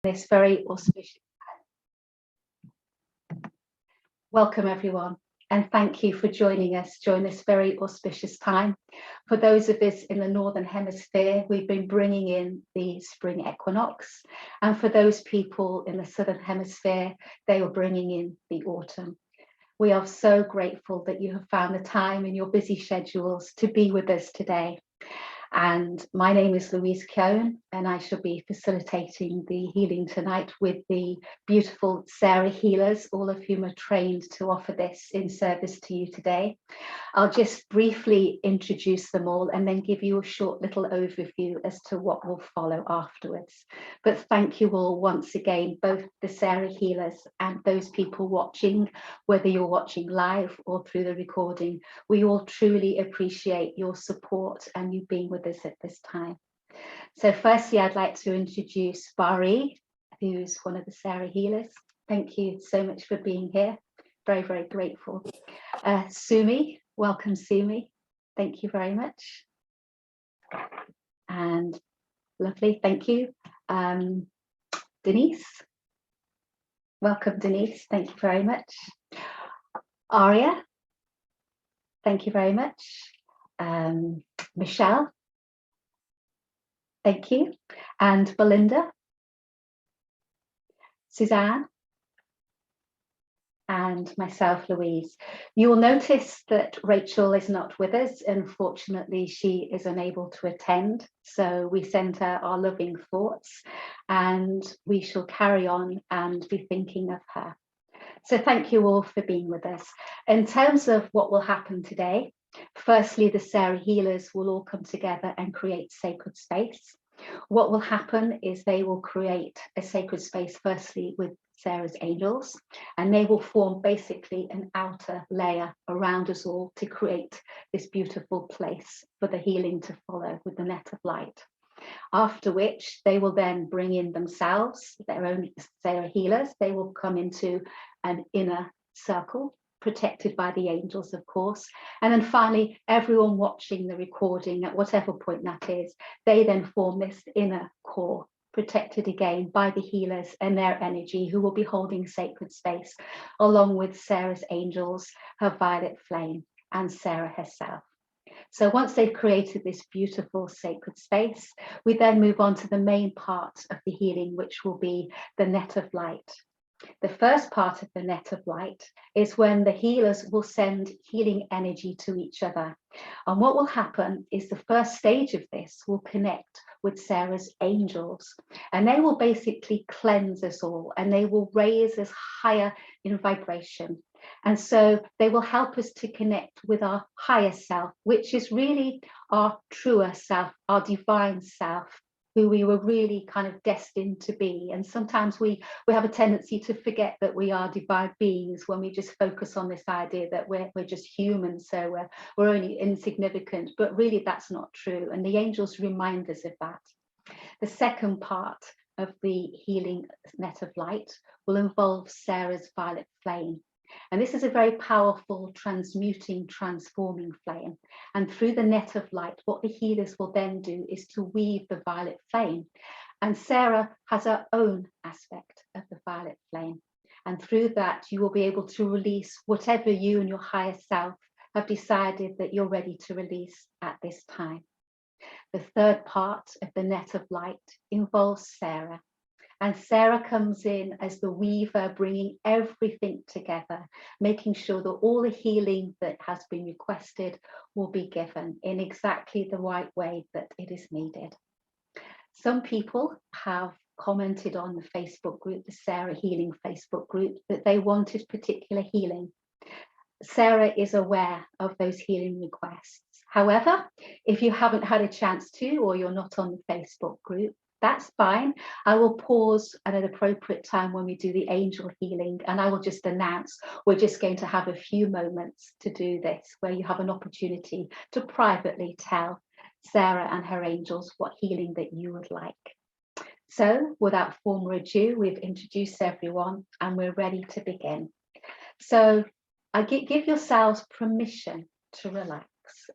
This very auspicious time. Welcome everyone, and thank you for joining us during this very auspicious time. For those of us in the Northern Hemisphere, we've been bringing in the spring equinox, and for those people in the Southern Hemisphere, they were bringing in the autumn. We are so grateful that you have found the time in your busy schedules to be with us today. And my name is Louise Keown, and I shall be facilitating the healing tonight with the beautiful Sarah healers, all of whom are trained to offer this in service to you today. I'll just briefly introduce them all and then give you a short little overview as to what will follow afterwards. But thank you all once again, both the Sarah healers and those people watching, whether you're watching live or through the recording. We all truly appreciate your support and you being with us at this time. So firstly, I'd like to introduce Bari, who's one of the Sarah healers. Thank you so much for being here. Very, very grateful. Sumi, welcome Sumi. Thank you very much. And lovely, thank you. Denise, welcome Denise, thank you very much. Aria, thank you very much. Michelle, thank you. And Belinda, Suzanne, and myself, Louise. You will notice that Rachel is not with us. Unfortunately, she is unable to attend. So we send her our loving thoughts and we shall carry on and be thinking of her. So thank you all for being with us. In terms of what will happen today, firstly, the Sarah healers will all come together and create sacred space. What will happen is they will create a sacred space, firstly with Sarah's angels, and they will form basically an outer layer around us all to create this beautiful place for the healing to follow with the net of light. After which they will then bring in themselves, their own Sarah healers. They will come into an inner circle, protected by the angels, of course. And then finally, everyone watching the recording at whatever point that is, they then form this inner core, protected again by the healers and their energy, who will be holding sacred space, along with Sarah's angels, her violet flame, and Sarah herself. So once they've created this beautiful sacred space, we then move on to the main part of the healing, which will be the net of light. The first part of the net of light is when the healers will send healing energy to each other. And what will happen is the first stage of this will connect with Sarah's angels, and they will basically cleanse us all and they will raise us higher in vibration. And so they will help us to connect with our higher self, which is really our truer self, our divine self, who we were really kind of destined to be. And sometimes we have a tendency to forget that we are divine beings when we just focus on this idea that we're just human, so we're only insignificant, but really that's not true. And the angels remind us of that. The second part of the healing net of light will involve Sarah's violet flame. And this is a very powerful transmuting, transforming flame. And through the net of light, what the healers will then do is to weave the violet flame. And Sarah has her own aspect of the violet flame. And through that, you will be able to release whatever you and your higher self have decided that you're ready to release at this time. The third part of the net of light involves Sarah. And Sarah comes in as the weaver, bringing everything together, making sure that all the healing that has been requested will be given in exactly the right way that it is needed. Some people have commented on the Facebook group, the Sarah Healing Facebook group, that they wanted particular healing. Sarah is aware of those healing requests. However, if you haven't had a chance to, or you're not on the Facebook group, that's fine. I will pause at an appropriate time when we do the angel healing, and I will just announce we're just going to have a few moments to do this, where you have an opportunity to privately tell Sarah and her angels what healing that you would like. So without further ado, we've introduced everyone and we're ready to begin. So I give yourselves permission to relax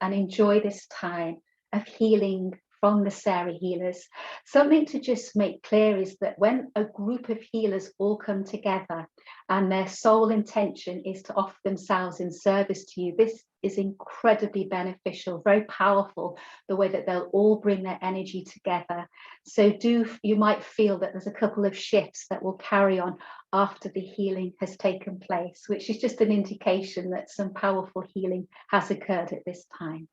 and enjoy this time of healing from the Sarah healers. Something to just make clear is that when a group of healers all come together and their sole intention is to offer themselves in service to you, this is incredibly beneficial, very powerful, the way that they'll all bring their energy together. So you might feel that there's a couple of shifts that will carry on after the healing has taken place, which is just an indication that some powerful healing has occurred at this time.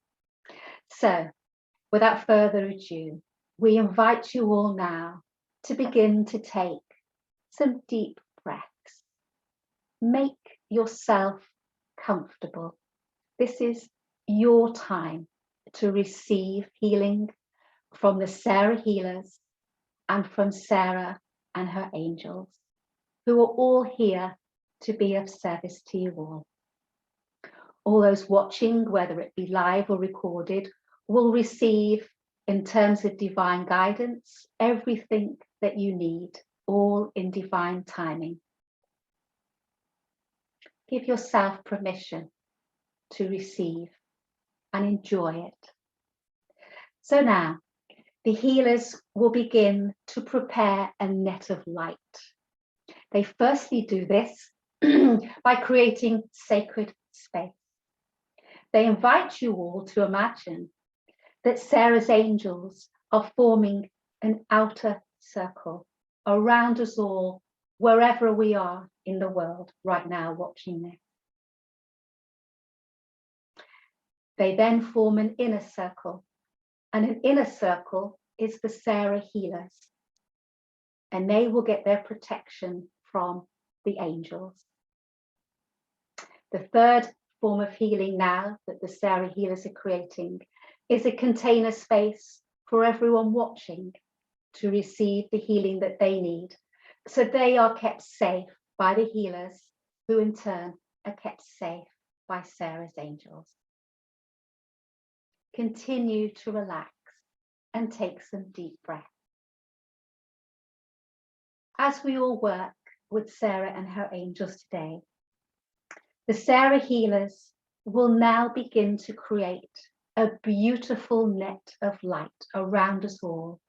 So without further ado, we invite you all now to begin to take some deep breaths. Make yourself comfortable. This is your time to receive healing from the Sarah healers and from Sarah and her angels, who are all here to be of service to you all. All those watching, whether it be live or recorded, will receive, in terms of divine guidance, everything that you need, all in divine timing. Give yourself permission to receive and enjoy it. So now, the healers will begin to prepare a net of light. They firstly do this by creating sacred space. They invite you all to imagine that Sarah's angels are forming an outer circle around us all, wherever we are in the world right now watching this. They then form an inner circle, and an inner circle is the Sarah healers, and they will get their protection from the angels. The third form of healing now that the Sarah healers are creating is a container space for everyone watching to receive the healing that they need. So they are kept safe by the healers, who in turn are kept safe by Sarah's angels. Continue to relax and take some deep breaths. As we all work with Sarah and her angels today, the Sarah healers will now begin to create a beautiful net of light around us all.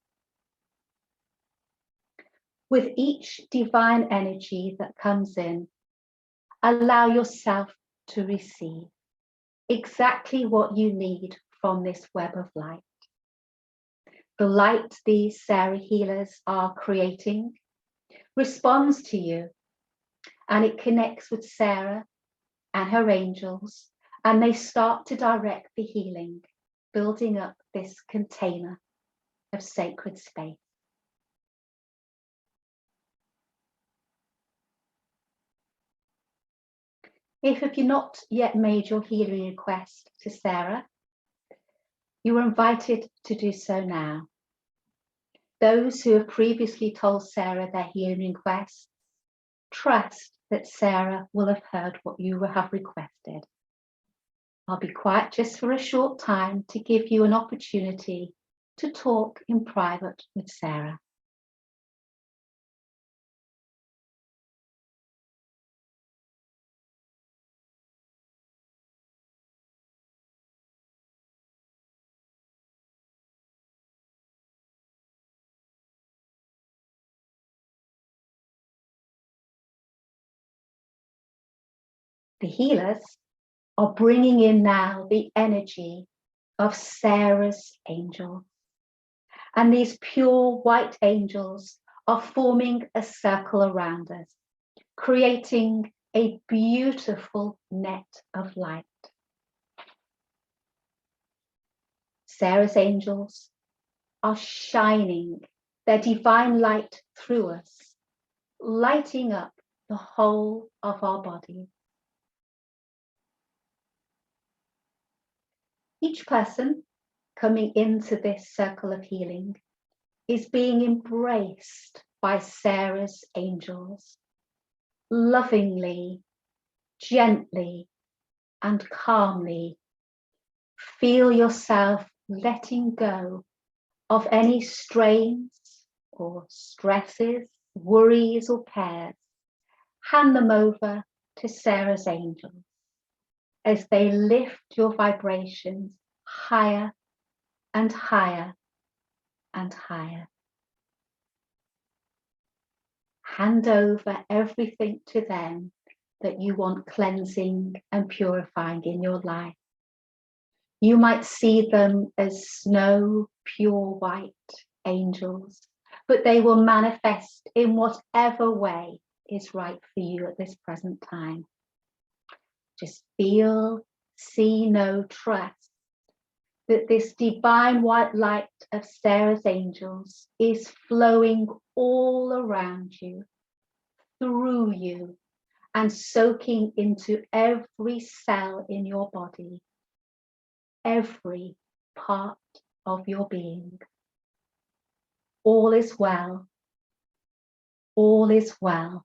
With each divine energy that comes in, allow yourself to receive exactly what you need from this web of light. The light these Sarah healers are creating responds to you, and it connects with Sarah and her angels, and they start to direct the healing, building up this container of sacred space. If you've not yet made your healing request to Sarah, you are invited to do so now. Those who have previously told Sarah their healing requests, trust that Sarah will have heard what you have requested. I'll be quiet just for a short time to give you an opportunity to talk in private with Sarah. The healers are bringing in now the energy of Sarah's angels. And these pure white angels are forming a circle around us, creating a beautiful net of light. Sarah's angels are shining their divine light through us, lighting up the whole of our body. Each person coming into this circle of healing is being embraced by Sarah's angels, lovingly, gently, and calmly. Feel yourself letting go of any strains or stresses, worries or cares. Hand them over to Sarah's angels as they lift your vibrations higher and higher and higher. Hand over everything to them that you want cleansing and purifying in your life. You might see them as snow, pure white angels, but they will manifest in whatever way is right for you at this present time. Just feel, see, know, trust that this divine white light of Sarah's angels is flowing all around you, through you, and soaking into every cell in your body, every part of your being. All is well. All is well.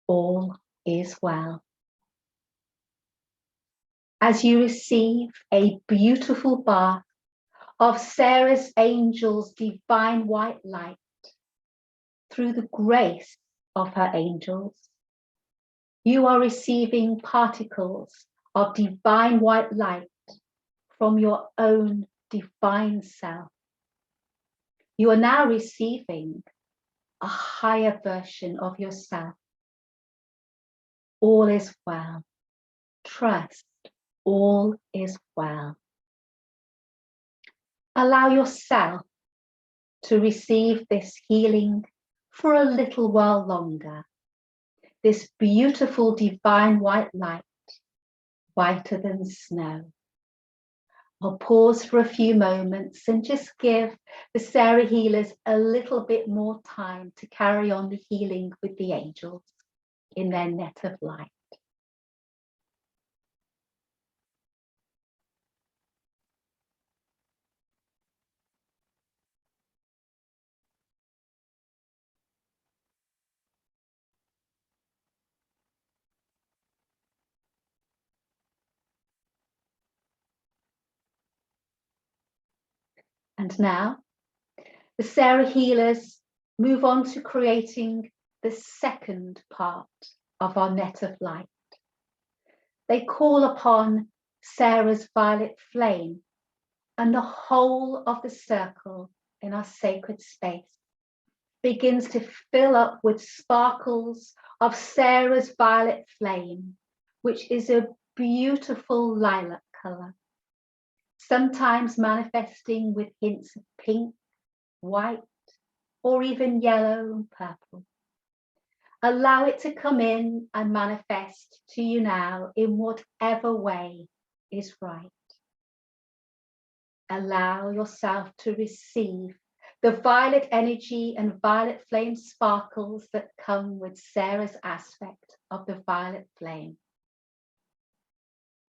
All is well. As you receive a beautiful bath of Sarah's angels' divine white light through the grace of her angels, you are receiving particles of divine white light from your own divine self. You are now receiving a higher version of yourself. All is well. Trust, all is well. Allow yourself to receive this healing for a little while longer. This beautiful divine white light, whiter than snow. I'll pause for a few moments and just give the Sarah healers a little bit more time to carry on the healing with the angels in their net of light. And now, the Sarah healers move on to creating the second part of our net of light. They call upon Sarah's violet flame, and the whole of the circle in our sacred space begins to fill up with sparkles of Sarah's violet flame, which is a beautiful lilac colour, sometimes manifesting with hints of pink, white, or even yellow and purple. Allow it to come in and manifest to you now in whatever way is right. Allow yourself to receive the violet energy and violet flame sparkles that come with Sarah's aspect of the violet flame.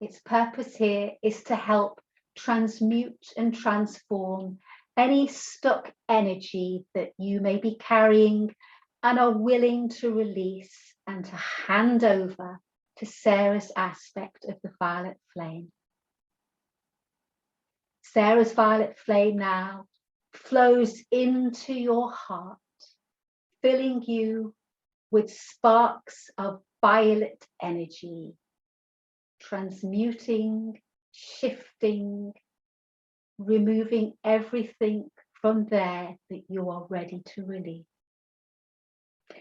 Its purpose here is to help transmute and transform any stuck energy that you may be carrying and are willing to release and to hand over to Sarah's aspect of the violet flame. Sarah's violet flame now flows into your heart, filling you with sparks of violet energy, transmuting, shifting, removing everything from there that you are ready to release.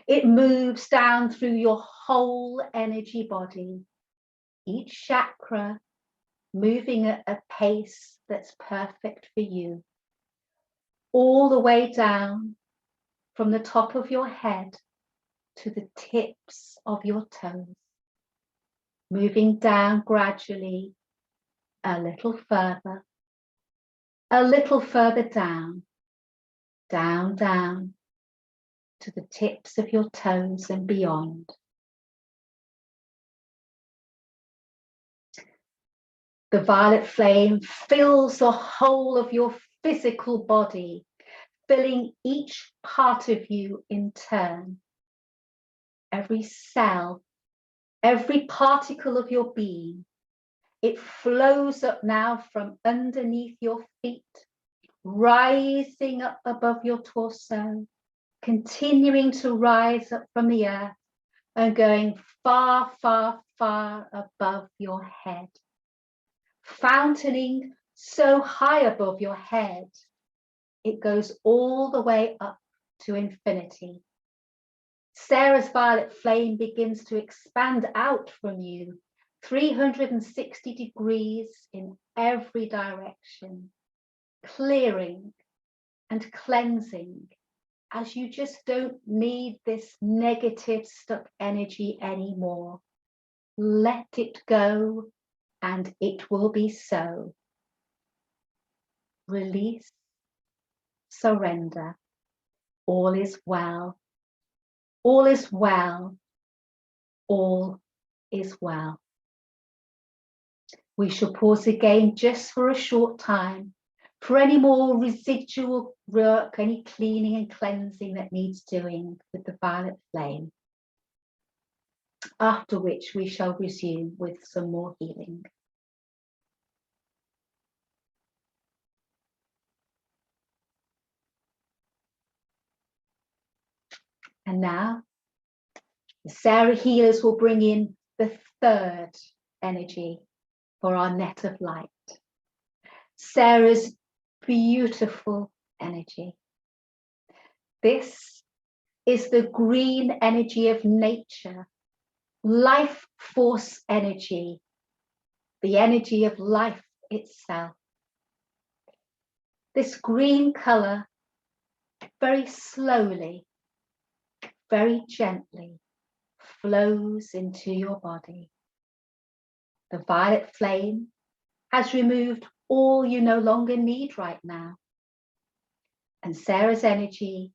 It moves down through your whole energy body, each chakra moving at a pace that's perfect for you, all the way down from the top of your head to the tips of your toes, moving down gradually a little further down, down to the tips of your toes and beyond. The violet flame fills the whole of your physical body, filling each part of you in turn. Every cell, every particle of your being, it flows up now from underneath your feet, rising up above your torso, continuing to rise up from the earth and going far, far, far above your head, fountaining so high above your head, It goes all the way up to infinity. Sarah's violet flame begins to expand out from you, 360 degrees in every direction, clearing and cleansing, as you just don't need this negative stuck energy anymore. Let it go, and it will be so. Release, surrender. All is well. All is well. All is well. We shall pause again just for a short time for any more residual work, any cleaning and cleansing that needs doing with the violet flame. After which we shall resume with some more healing. And now, the Sarah healers will bring in the third energy for our net of light. Sarah's beautiful energy. This is the green energy of nature, life force energy, the energy of life itself. This green color, very slowly, very gently, flows into your body. The violet flame has removed all you no longer need right now. And Sarah's energy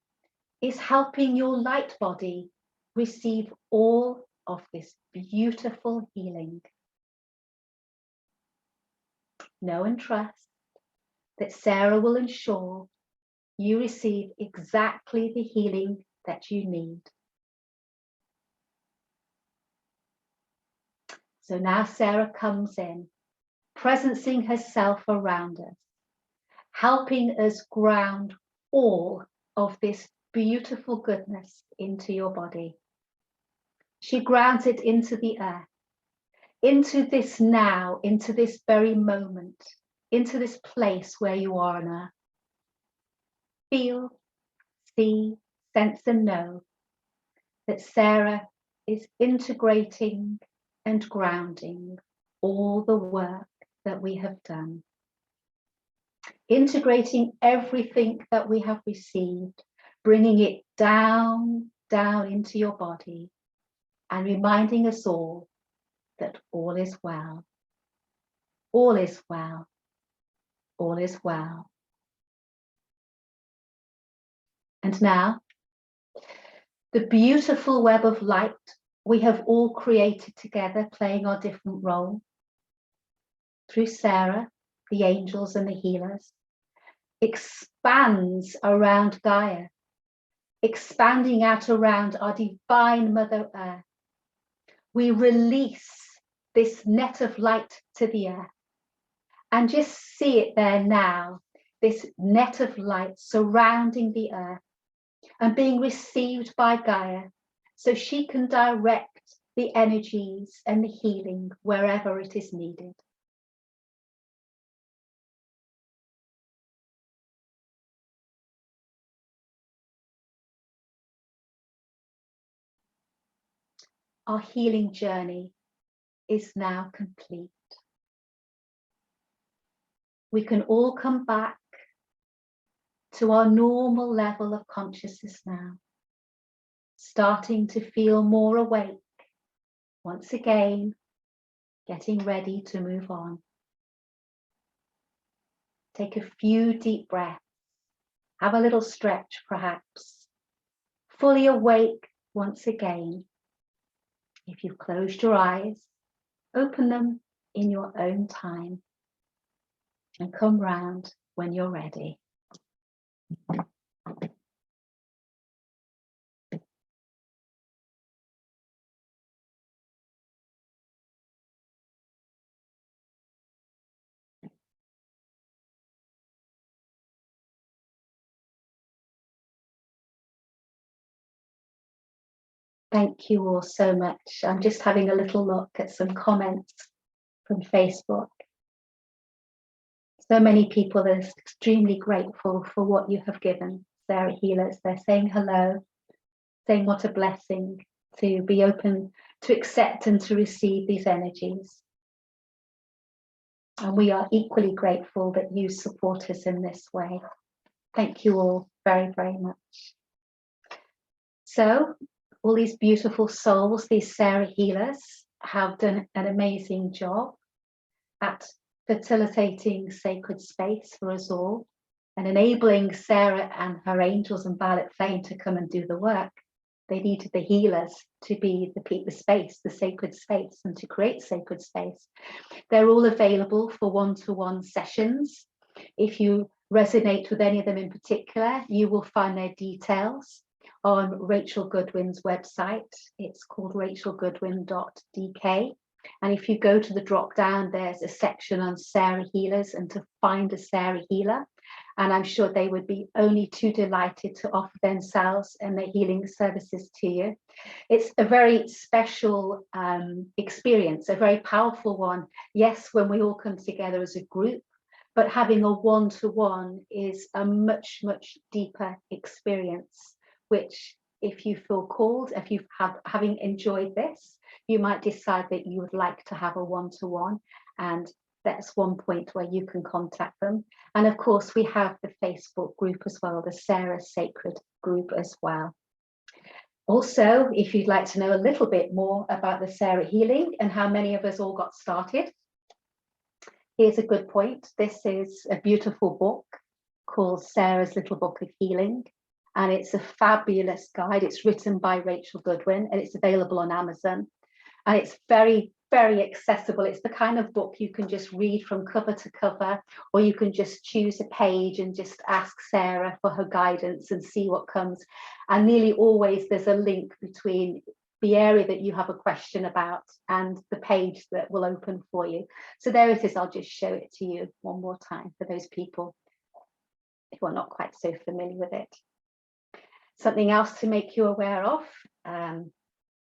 is helping your light body receive all of this beautiful healing. Know and trust that Sarah will ensure you receive exactly the healing that you need. So now Sarah comes in, presencing herself around us, helping us ground all of this beautiful goodness into your body. She grounds it into the earth, into this now, into this very moment, into this place where you are on earth. Feel, see, sense and know that Sarah is integrating and grounding all the work that we have done. Integrating everything that we have received, bringing it down into your body and reminding us all that all is well. All is well. All is well. And now, the beautiful web of light we have all created together, playing our different role, through Sarah, the angels and the healers, expands around Gaia, expanding out around our divine Mother Earth. We release this net of light to the earth and just see it there now, this net of light surrounding the earth and being received by Gaia so she can direct the energies and the healing wherever it is needed. Our healing journey is now complete. We can all come back to our normal level of consciousness now, starting to feel more awake, once again, getting ready to move on. Take a few deep breaths, have a little stretch perhaps, fully awake once again. If you've closed your eyes, open them in your own time and come round when you're ready. Thank you all so much. I'm just having a little look at some comments from Facebook. So many people are extremely grateful for what you have given, Sarah Healers. They're saying hello, saying what a blessing to be open to accept and to receive these energies. And we are equally grateful that you support us in this way. Thank you all very, very much. So all these beautiful souls, these Sarah Healers, have done an amazing job at facilitating sacred space for us all and enabling Sarah and her angels and Violet Flame to come and do the work. They needed the healers to be the space, the sacred space, and to create sacred space. They're all available for one-to-one sessions. If you resonate with any of them in particular, you will find their details on Rachel Goodwin's website. It's called rachelgoodwin.dk. And if you go to the drop down, there's a section on Sarah Healers and to find a Sarah Healer. And I'm sure they would be only too delighted to offer themselves and their healing services to you. It's a very special experience, a very powerful one. Yes, when we all come together as a group, but having a one-to-one is a much, much deeper experience, which if you feel called, if you've having enjoyed this, you might decide that you would like to have a one-to-one, and that's one point where you can contact them. And of course, we have the Facebook group as well, the Sarah Sacred group as well. Also, if you'd like to know a little bit more about the Sarah healing and how many of us all got started, here's a good point. This is a beautiful book called Sarah's Little Book of Healing. And it's a fabulous guide. It's written by Rachel Goodwin and it's available on Amazon. And it's very, very accessible. It's the kind of book you can just read from cover to cover, or you can just choose a page and just ask Sarah for her guidance and see what comes. And nearly always there's a link between the area that you have a question about and the page that will open for you. So there it is. I'll just show it to you one more time for those people who are not quite so familiar with it. Something else to make you aware of,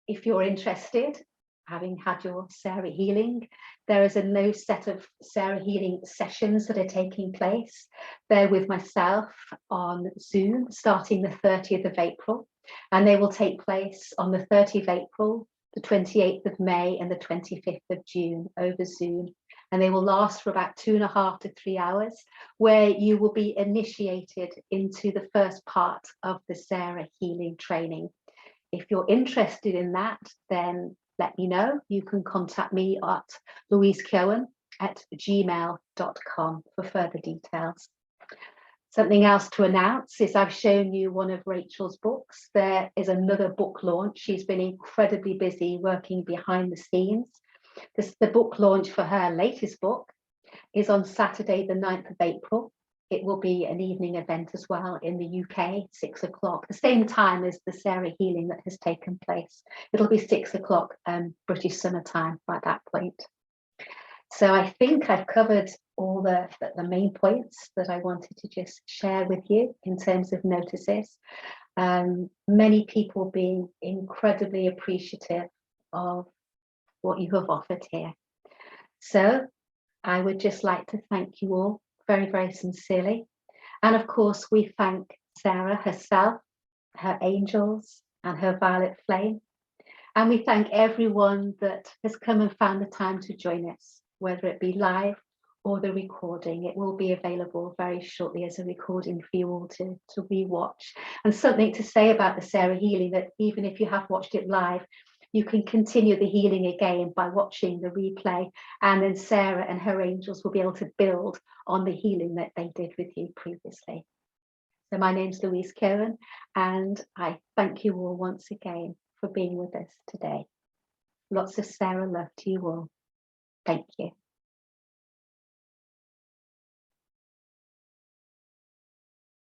if you're interested, having had your Sarah healing, there is a new set of Sarah healing sessions that are taking place. They're with myself on Zoom starting the 30th of April, and they will take place on the 30th of April, the 28th of May, and the 25th of June over Zoom. And they will last for about 2.5 to 3 hours, where you will be initiated into the first part of the Sarah healing training. If you're interested in that, then let me know. You can contact me at louisecohen@gmail.com for further details. Something else to announce is I've shown you one of Rachel's books. There is another book launch. She's been incredibly busy working behind the scenes. The book launch for her latest book is on Saturday, the 9th of April. It will be an evening event as well in the UK, 6 o'clock, the same time as the Sarah healing that has taken place. It'll be 6 o'clock British summer time by that point. So I think I've covered all the main points that I wanted to just share with you in terms of notices. Many people being incredibly appreciative of what you have offered here. So I would just like to thank you all very, very sincerely. And of course, we thank Sarah herself, her angels, and her Violet Flame. And we thank everyone that has come and found the time to join us, whether it be live or the recording. It will be available very shortly as a recording for you all to rewatch. And something to say about the Sarah healing, that even if you have watched it live, you can continue the healing again by watching the replay, and then Sarah and her angels will be able to build on the healing that they did with you previously. So my name's Louise Cohen, and I thank you all once again for being with us today. Lots of Sarah love to you all. Thank you.